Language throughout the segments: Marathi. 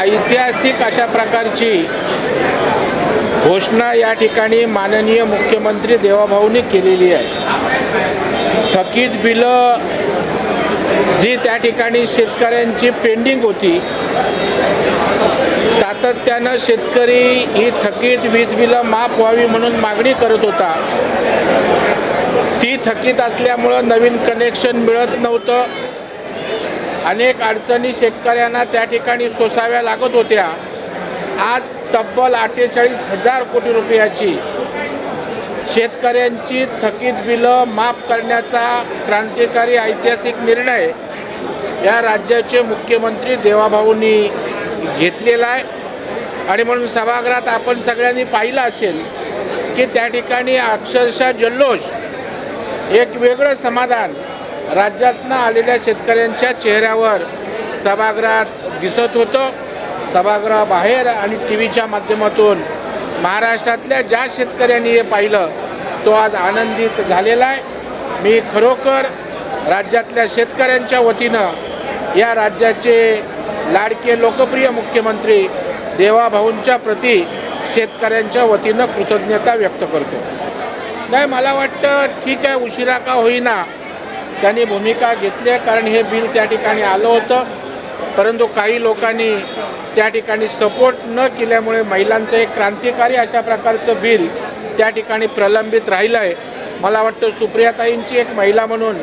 ऐतिहासिक अशा प्रकारची घोषणा या ठिकाणी माननीय मुख्यमंत्री देवाभाऊंनी केलेली आहे। थकीत बिलं जी त्या ठिकाणी शेतकऱ्यांची पेंडिंग होती, सातत्यानं शेतकरी ही थकीत वीज बिलं माफ व्हावी म्हणून मागणी करत होता। ती थकीत असल्यामुळं नवीन कनेक्शन मिळत नव्हतं। अनेक अडचणी शेतकऱ्यांना त्या ठिकाणी सोसाव्या लागत होत्या। आज तब्बल 48,000 कोटी रुपयाची शेतकऱ्यांची थकीत बिलं माफ करण्याचा क्रांतिकारी ऐतिहासिक निर्णय या राज्याचे मुख्यमंत्री देवाभाऊंनी घेतलेला आहे। आणि म्हणून सभागृहात आपण सगळ्यांनी पाहिलं असेल की त्या ठिकाणी अक्षरशः जल्लोष, एक वेगळं समाधान राज्यातनं आलेल्या शेतकऱ्यांच्या चेहऱ्यावर सभागृहात दिसत होतं। सभागृहाबाहेर आणि टीव्हीच्या माध्यमातून महाराष्ट्रातल्या ज्या शेतकऱ्यांनी हे पाहिलं तो आज आनंदित झालेला आहे। मी खरोखर राज्यातल्या शेतकऱ्यांच्या वतीनं या राज्याचे लाडके लोकप्रिय मुख्यमंत्री देवाभाऊंच्या प्रती शेतकऱ्यांच्या वतीनं कृतज्ञता व्यक्त करतो। नाही, मला वाटतं ठीक आहे, उशिरा का होईना त्यांनी भूमिका घेतली आहे, कारण हे बिल त्या ठिकाणी आलं होतं। परंतु काही लोकांनी त्या ठिकाणी सपोर्ट न केल्यामुळे महिलांचं एक क्रांतिकारी अशा प्रकारचं बिल त्या ठिकाणी प्रलंबित राहिलं आहे। मला वाटतं सुप्रियाताईंची एक महिला म्हणून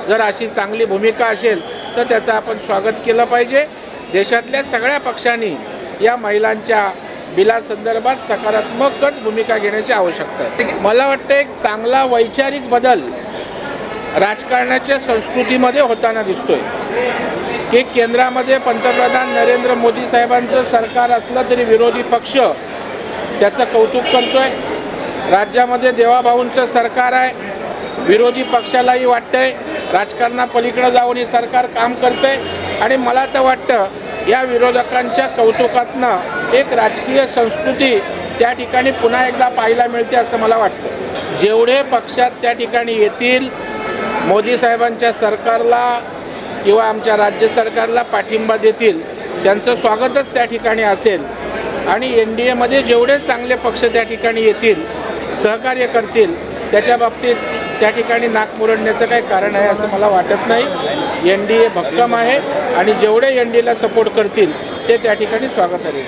जर अशी चांगली भूमिका असेल तर त्याचं आपण स्वागत केलं पाहिजे। देशातल्या सगळ्या पक्षांनी या महिलांच्या बिलासंदर्भात सकारात्मकच भूमिका घेण्याची आवश्यकता आहे। मला वाटतं एक चांगला वैचारिक बदल राजकारणाच्या संस्कृतीमध्ये होताना दिसतोय की केंद्रामध्ये पंतप्रधान नरेंद्र मोदी साहेबांचं सरकार असलं तरी विरोधी पक्ष त्याचं कौतुक करतोय। राज्यामध्ये देवाभाऊंचं सरकार आहे, विरोधी पक्षालाही वाटतंय राजकारणापलीकडं जाऊन हे सरकार काम करतंय। आणि मला तर वाटतं या विरोधकांच्या कौतुकातनं एक राजकीय संस्कृती त्या ठिकाणी पुन्हा एकदा पाहायला मिळते असं मला वाटतं। जेवढे पक्षात त्या ठिकाणी येतील, मोदी साहेबांच्या सरकारला किंवा आमच्या राज्य सरकारला पाठिंबा देतील, त्यांचं स्वागतच त्या ठिकाणी असेल। आणि NDAमध्ये जेवढे चांगले पक्ष त्या ठिकाणी येतील, सहकार्य करतील, त्याच्या बाबतीत त्या ठिकाणी नाक मुरडण्याचं काही कारण आहे असं मला वाटत नाही। NDA भक्कम आहे आणि जेवढे NDAला सपोर्ट करतील ते त्या ठिकाणी स्वागत आहे।